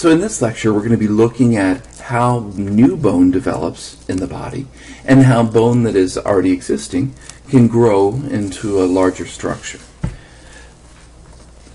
So in this lecture, we're going to be looking at how new bone develops in the body and how bone that is already existing can grow into a larger structure.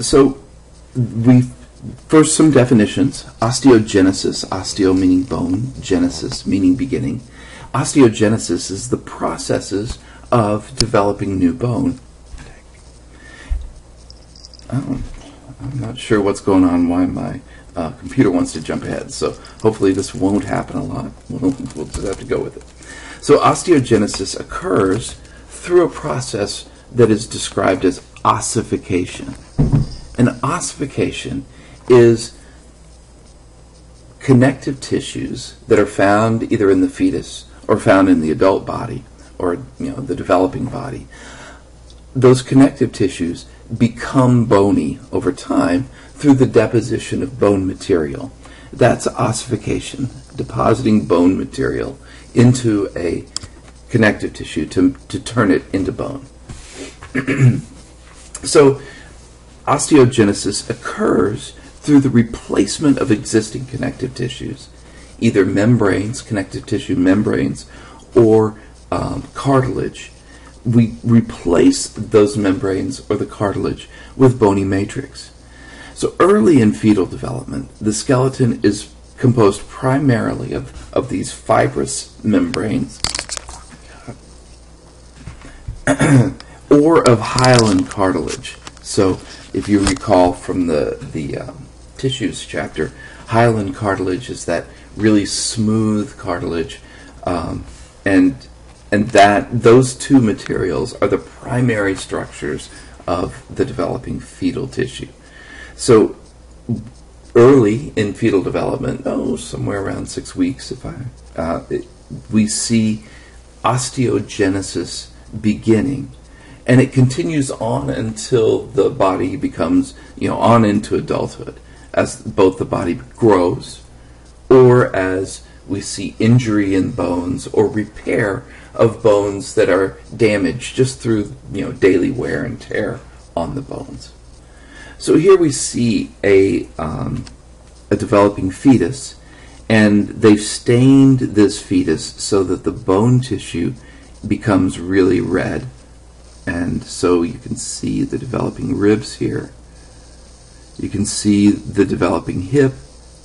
So first some definitions. Osteogenesis, osteo meaning bone, genesis meaning beginning. Osteogenesis is the processes of developing new bone. I'm not sure what's going on, why my computer wants to jump ahead, so hopefully this won't happen a lot. We'll just have to go with it. So osteogenesis occurs through a process that is described as ossification. And ossification is connective tissues that are found either in the fetus or found in the adult body or the developing body. Those connective tissues become bony over time through the deposition of bone material. That's ossification, depositing bone material into a connective tissue to turn it into bone. So osteogenesis occurs through the replacement of existing connective tissues, either membranes, connective tissue membranes, or cartilage. We replace those membranes or the cartilage with bony matrix. So early in fetal development, the skeleton is composed primarily of these fibrous membranes or of hyaline cartilage. So if you recall from the tissues chapter, hyaline cartilage is that really smooth cartilage, and that those two materials are the primary structures of the developing fetal tissue. So early in fetal development, somewhere around 6 weeks, we see osteogenesis beginning, and it continues on until the body becomes, on into adulthood, as both the body grows, or as we see injury in bones or repair of bones that are damaged just through daily wear and tear on the bones. So here we see a developing fetus, and they've stained this fetus so that the bone tissue becomes really red. And so you can see the developing ribs here. You can see the developing hip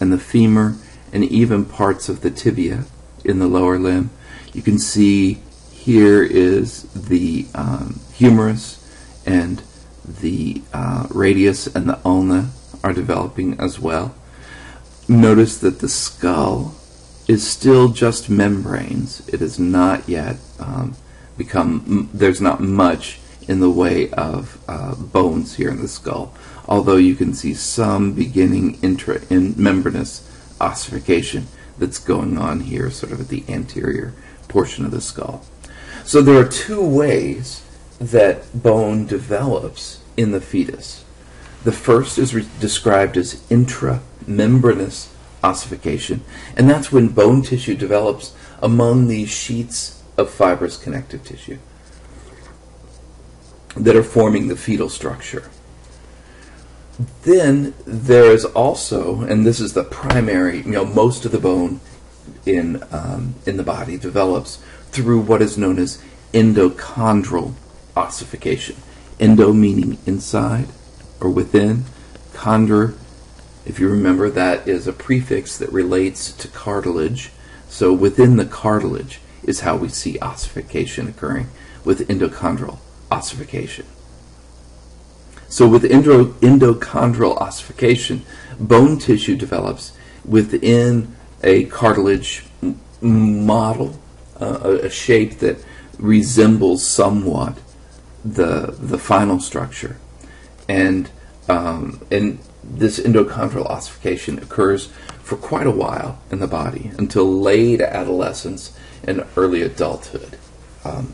and the femur and even parts of the tibia in the lower limb. You can see here is the humerus, and the radius and the ulna are developing as well. Notice that the skull is still just membranes. It has not yet there's not much in the way of bones here in the skull, although you can see some beginning membranous ossification that's going on here, sort of at the anterior portion of the skull. So there are two ways that bone develops in the fetus. The first is described as intramembranous ossification, and that's when bone tissue develops among these sheets of fibrous connective tissue that are forming the fetal structure. Then there is also, and this is the primary, most of the bone in the body develops through what is known as endochondral ossification. Endo meaning inside or within. Chondra, if you remember, that is a prefix that relates to cartilage. So within the cartilage is how we see ossification occurring with endochondral ossification. So with endochondral ossification, bone tissue develops within a cartilage model, a shape that resembles somewhat the final structure. And this endochondral ossification occurs for quite a while in the body until late adolescence and early adulthood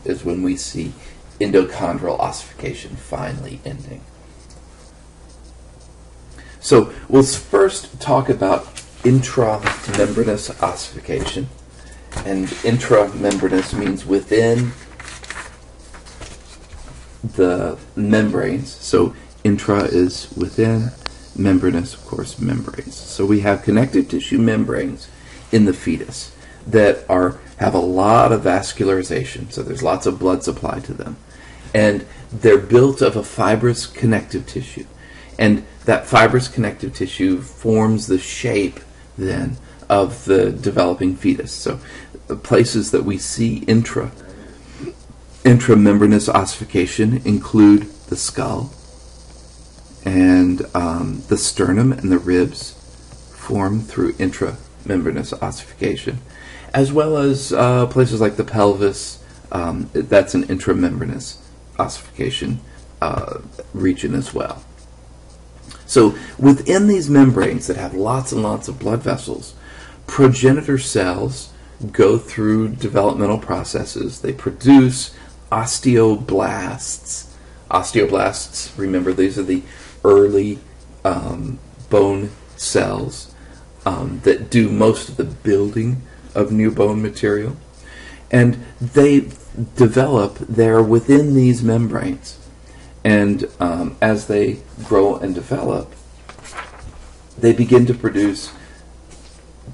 is when we see endochondral ossification finally ending. So we'll first talk about intramembranous ossification. And intramembranous means within the membranes. So intra is within, membranous, of course, membranes. So we have connective tissue membranes in the fetus that have a lot of vascularization, so there's lots of blood supply to them. And they're built of a fibrous connective tissue. And that fibrous connective tissue forms the shape, then, of the developing fetus. So the places that we see intramembranous ossification include the skull, and the sternum and the ribs form through intramembranous ossification, as well as places like the pelvis. That's an intramembranous ossification region as well. So within these membranes that have lots and lots of blood vessels, progenitor cells go through developmental processes. They produce osteoblasts. Osteoblasts, remember, these are the early bone cells that do most of the building of new bone material. And they develop there within these membranes. And as they grow and develop, they begin to produce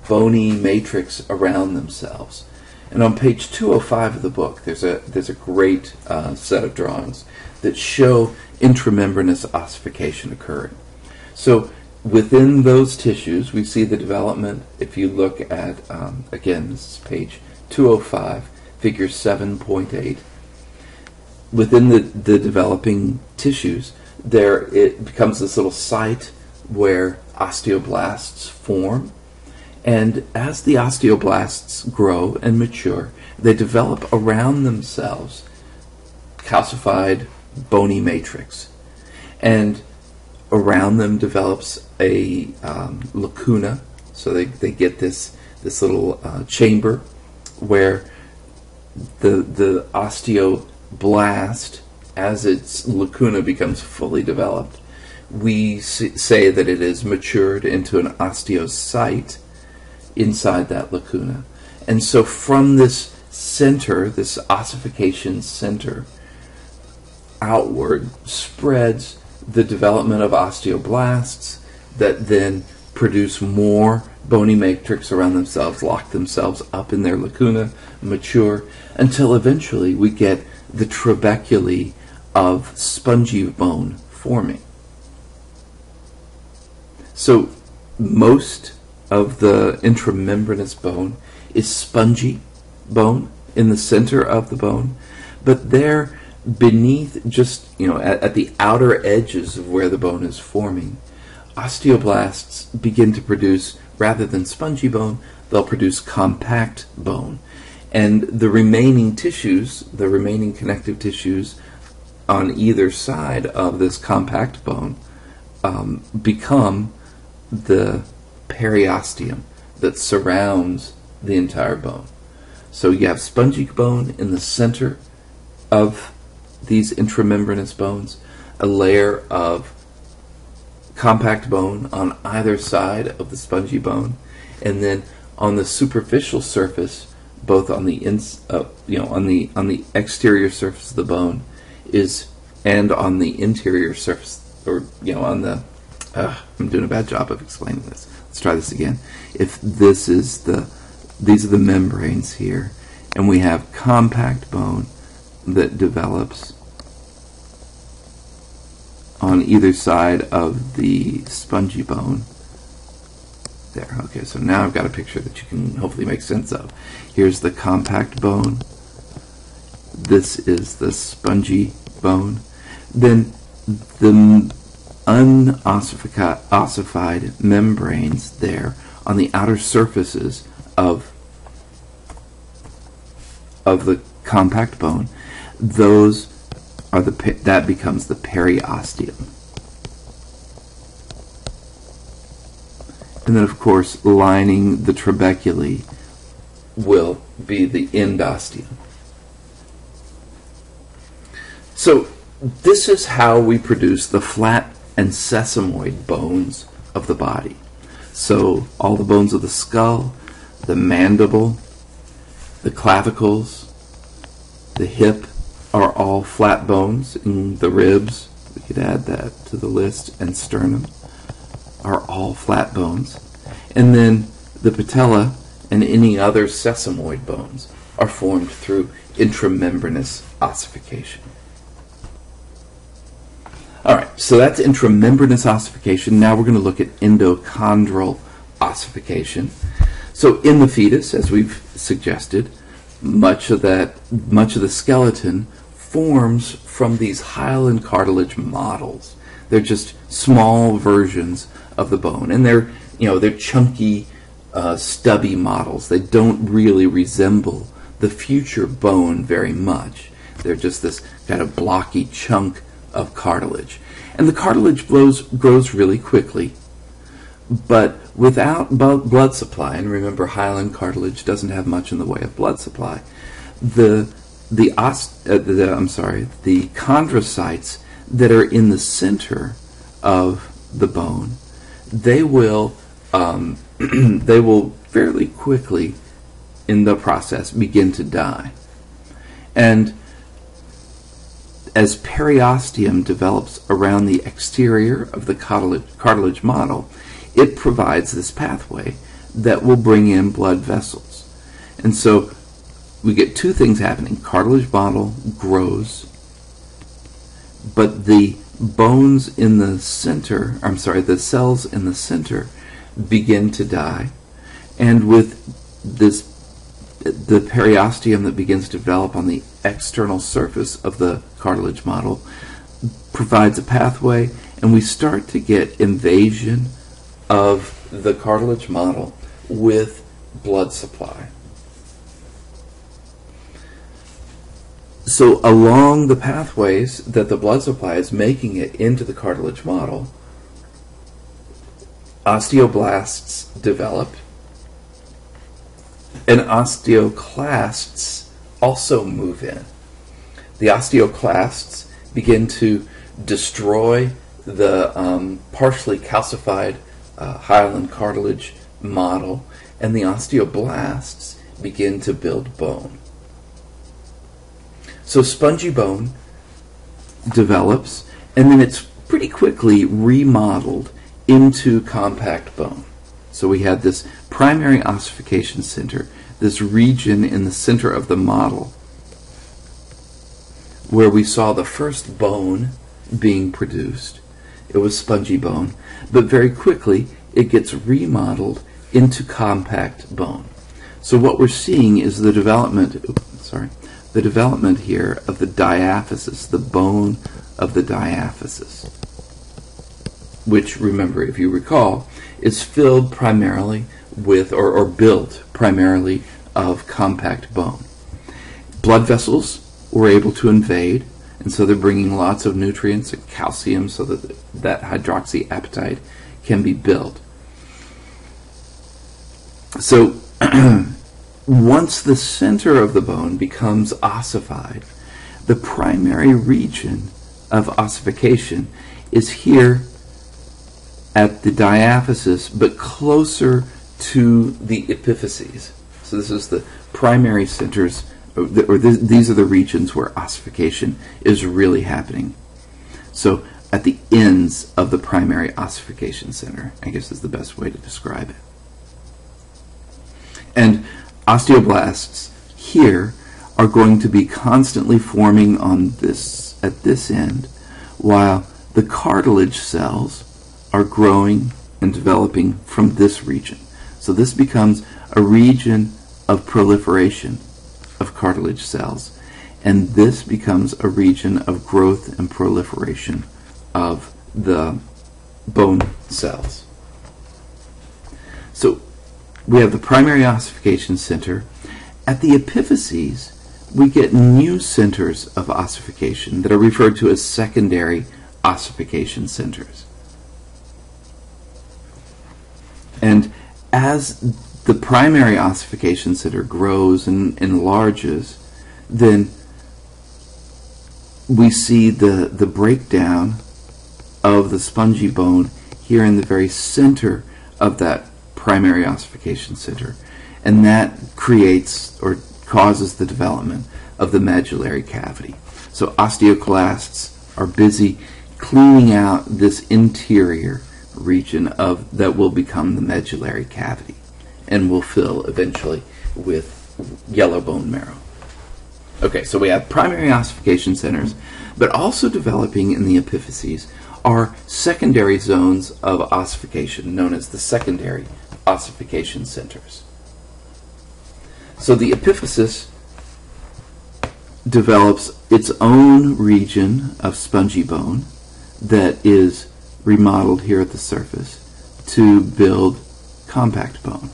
bony matrix around themselves. And on page 205 of the book, there's a great set of drawings that show intramembranous ossification occurring. So within those tissues, we see the development. If you look at, again, this is page 205, figure 7.8. Within the developing tissues, it becomes this little site where osteoblasts form. And as the osteoblasts grow and mature, they develop around themselves calcified bony matrix. And around them develops a lacuna. So they get this little chamber where the osteoblast, as its lacuna becomes fully developed, we say that it is matured into an osteocyte inside that lacuna. And so from this center, this ossification center, outward spreads the development of osteoblasts that then produce more bony matrix around themselves, lock themselves up in their lacuna, mature, until eventually we get the trabeculae of spongy bone forming. So most of the intramembranous bone is spongy bone in the center of the bone, but there beneath, just at the outer edges of where the bone is forming, osteoblasts begin to produce, rather than spongy bone, they'll produce compact bone. And the remaining tissues, the remaining connective tissues on either side of this compact bone, become the periosteum that surrounds the entire bone. So you have spongy bone in the center of these intramembranous bones, a layer of compact bone on either side of the spongy bone, and then on the superficial surface, both on the on the exterior surface of the bone and on the interior surface, or on the I'm doing a bad job of explaining this. Let's try this again. If these are the membranes here, and we have compact bone that develops on either side of the spongy bone. There, okay, so now I've got a picture that you can hopefully make sense of. Here's the compact bone. This is the spongy bone. Then the unossified membranes there on the outer surfaces of the compact bone, those are that becomes the periosteum. And then, of course, lining the trabeculae will be the endosteum. So this is how we produce the flat and sesamoid bones of the body. So all the bones of the skull, the mandible, the clavicles, the hip are all flat bones, and the ribs, we could add that to the list, and sternum are all flat bones, and then the patella and any other sesamoid bones are formed through intramembranous ossification. All right, so that's intramembranous ossification. Now we're going to look at endochondral ossification. So in the fetus, as we've suggested, much of the skeleton forms from these hyaline cartilage models. They're just small versions of the bone, and they're chunky, stubby models. They don't really resemble the future bone very much. They're just this kind of blocky chunk of cartilage, and the cartilage grows really quickly, but without blood supply. And remember, hyaline cartilage doesn't have much in the way of blood supply. The chondrocytes that are in the center of the bone, they will fairly quickly in the process begin to die. And as periosteum develops around the exterior of the cartilage model, it provides this pathway that will bring in blood vessels. And so we get two things happening. Cartilage model grows, but the bones in the center, the cells in the center begin to die. And with the periosteum that begins to develop on the external surface of the cartilage model provides a pathway, and we start to get invasion of the cartilage model with blood supply. So along the pathways that the blood supply is making it into the cartilage model, osteoblasts develop, and osteoclasts also move in. The osteoclasts begin to destroy the partially calcified hyaline cartilage model, and the osteoblasts begin to build bone. So spongy bone develops, and then it's pretty quickly remodeled into compact bone. So we had this primary ossification center, this region in the center of the model, where we saw the first bone being produced. It was spongy bone, but very quickly it gets remodeled into compact bone. So what we're seeing is the development here of the diaphysis, the bone of the diaphysis, which, remember, if you recall, is filled primarily with, or built primarily of compact bone. Blood vessels were able to invade, and so they're bringing lots of nutrients and calcium so that hydroxyapatite can be built. So once the center of the bone becomes ossified, the primary region of ossification is here at the diaphysis, but closer to the epiphyses. So this is the primary centers, these are the regions where ossification is really happening. So at the ends of the primary ossification center, I guess is the best way to describe it. And osteoblasts here are going to be constantly forming at this end, while the cartilage cells are growing and developing from this region. So this becomes a region of proliferation of cartilage cells, and this becomes a region of growth and proliferation of the bone cells. So we have the primary ossification center. At the epiphyses, we get new centers of ossification that are referred to as secondary ossification centers. And as the primary ossification center grows and enlarges, then we see the breakdown of the spongy bone here in the very center of that primary ossification center. And that creates or causes the development of the medullary cavity. So osteoclasts are busy cleaning out this interior, region that will become the medullary cavity and will fill eventually with yellow bone marrow. Okay, so we have primary ossification centers, but also developing in the epiphyses are secondary zones of ossification, known as the secondary ossification centers. So the epiphysis develops its own region of spongy bone that is remodeled here at the surface to build compact bone.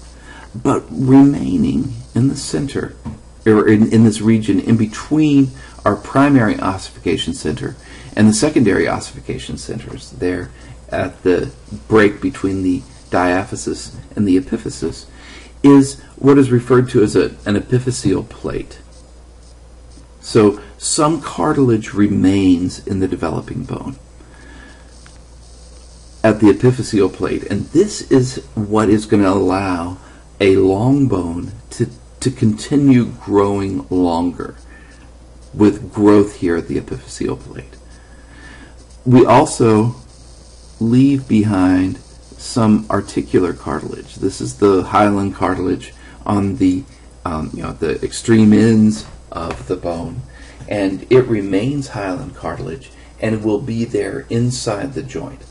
But remaining in the center, or in this region in between our primary ossification center and the secondary ossification centers, there at the break between the diaphysis and the epiphysis, is what is referred to as an epiphyseal plate. So some cartilage remains in the developing bone at the epiphyseal plate, and this is what is going to allow a long bone to continue growing longer with growth here at the epiphyseal plate. We also leave behind some articular cartilage. This is the hyaline cartilage on the the extreme ends of the bone, and it remains hyaline cartilage and will be there inside the joint.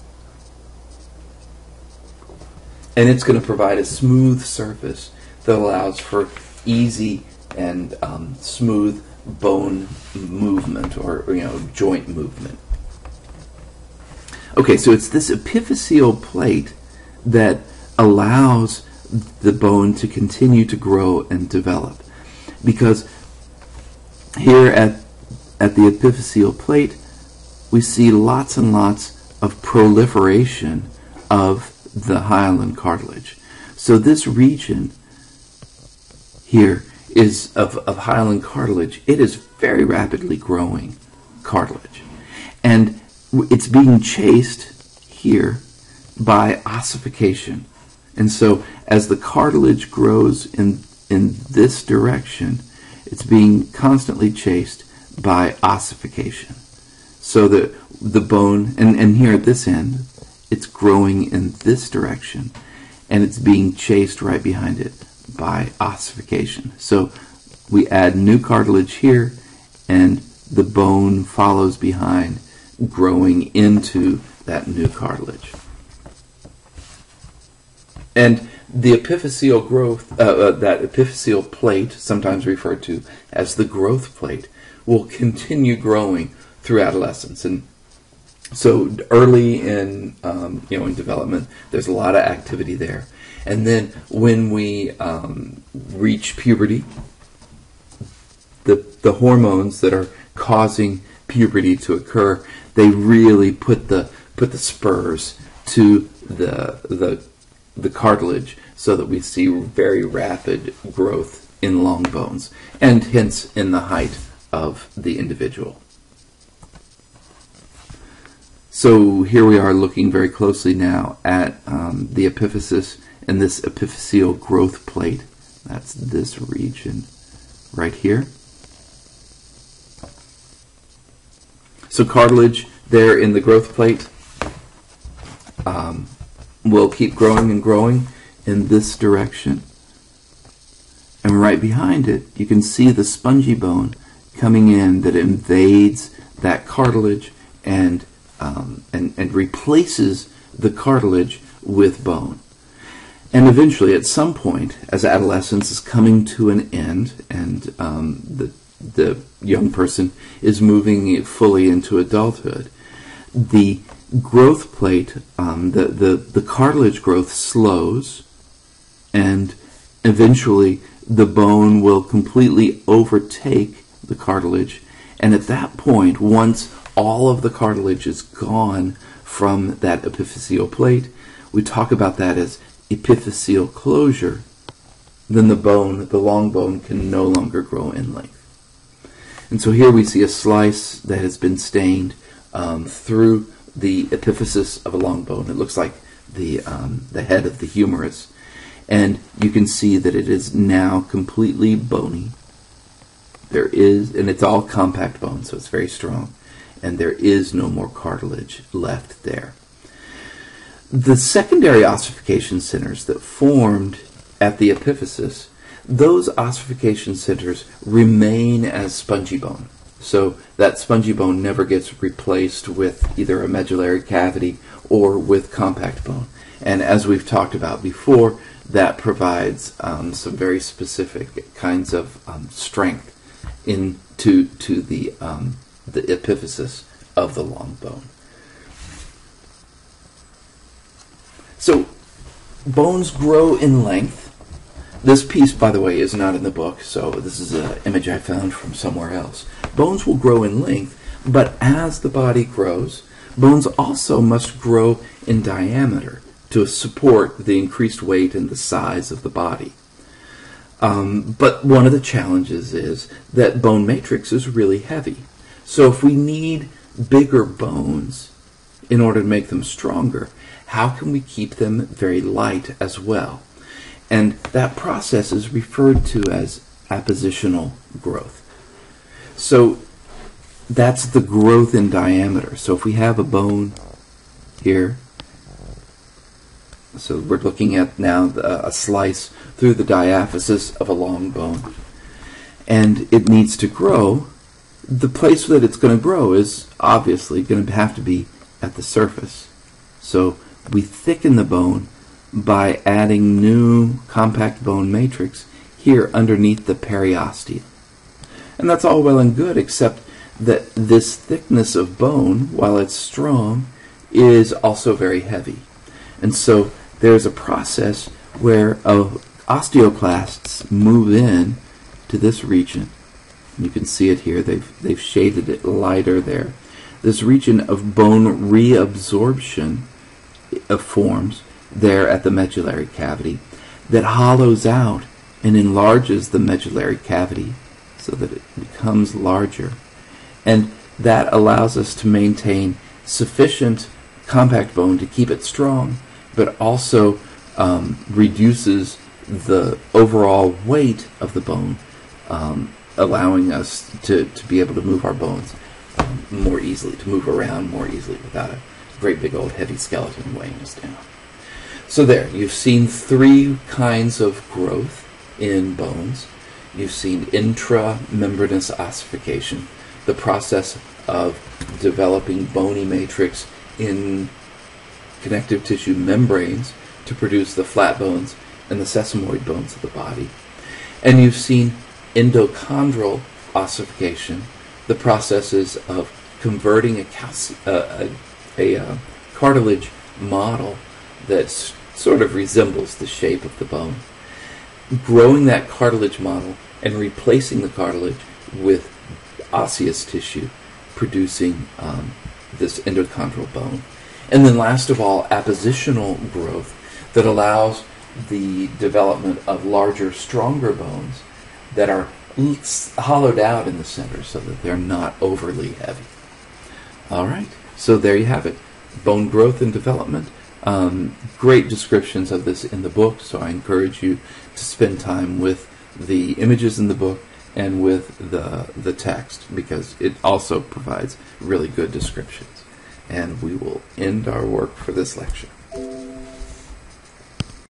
And it's going to provide a smooth surface that allows for easy and smooth bone movement, or joint movement. Okay, so it's this epiphyseal plate that allows the bone to continue to grow and develop, because here at the epiphyseal plate we see lots and lots of proliferation of the hyaline cartilage. So this region here is of hyaline cartilage. It is very rapidly growing cartilage, and it's being chased here by ossification. And so as the cartilage grows in this direction, it's being constantly chased by ossification. So that the bone, and here at this end, it's growing in this direction, and it's being chased right behind it by ossification. So we add new cartilage here, and the bone follows behind, growing into that new cartilage. And the epiphyseal growth, that epiphyseal plate, sometimes referred to as the growth plate, will continue growing through adolescence. And so early in in development, there's a lot of activity there. And then when we reach puberty, the hormones that are causing puberty to occur, they really put the spurs to the cartilage, so that we see very rapid growth in long bones, and hence in the height of the individual. So here we are looking very closely now at the epiphysis and this epiphyseal growth plate. That's this region right here. So cartilage there in the growth plate will keep growing and growing in this direction. And right behind it, you can see the spongy bone coming in that invades that cartilage and replaces the cartilage with bone. And eventually, at some point, as adolescence is coming to an end, and the young person is moving fully into adulthood, the growth plate, the cartilage growth slows, and eventually the bone will completely overtake the cartilage. And at that point, once all of the cartilage is gone from that epiphyseal plate, we talk about that as epiphyseal closure. Then the long bone, can no longer grow in length. And so here we see a slice that has been stained through the epiphysis of a long bone. It looks like the head of the humerus, and you can see that it is now completely bony. And it's all compact bone, so it's very strong, and there is no more cartilage left there. The secondary ossification centers that formed at the epiphysis, those ossification centers remain as spongy bone. So that spongy bone never gets replaced with either a medullary cavity or with compact bone. And as we've talked about before, that provides some very specific kinds of strength into the epiphysis of the long bone. So bones grow in length. This piece, by the way, is not in the book, so this is an image I found from somewhere else. Bones will grow in length, but as the body grows, bones also must grow in diameter to support the increased weight and the size of the body. But one of the challenges is that bone matrix is really heavy. So if we need bigger bones in order to make them stronger, how can we keep them very light as well? And that process is referred to as appositional growth. So that's the growth in diameter. So if we have a bone here, so we're looking at now a slice through the diaphysis of a long bone, and it needs to grow. The place that it's going to grow is obviously going to have to be at the surface. So we thicken the bone by adding new compact bone matrix here underneath the periosteum. And that's all well and good, except that this thickness of bone, while it's strong, is also very heavy. And so there's a process where osteoclasts move in to this region. You can see it here. They've shaded it lighter there. This region of bone reabsorption forms there at the medullary cavity that hollows out and enlarges the medullary cavity so that it becomes larger. And that allows us to maintain sufficient compact bone to keep it strong, but also reduces the overall weight of the bone, allowing us to be able to move our bones more easily, to move around more easily without a great big old heavy skeleton weighing us down. So there, you've seen three kinds of growth in bones. You've seen intramembranous ossification, the process of developing bony matrix in connective tissue membranes to produce the flat bones and the sesamoid bones of the body. And you've seen endochondral ossification, the processes of converting a cartilage model that sort of resembles the shape of the bone, growing that cartilage model and replacing the cartilage with osseous tissue, producing this endochondral bone. And then last of all, appositional growth that allows the development of larger, stronger bones that are hollowed out in the center so that they're not overly heavy. All right, so there you have it. Bone growth and development. Great descriptions of this in the book, so I encourage you to spend time with the images in the book and with the text, because it also provides really good descriptions. And we will end our work for this lecture.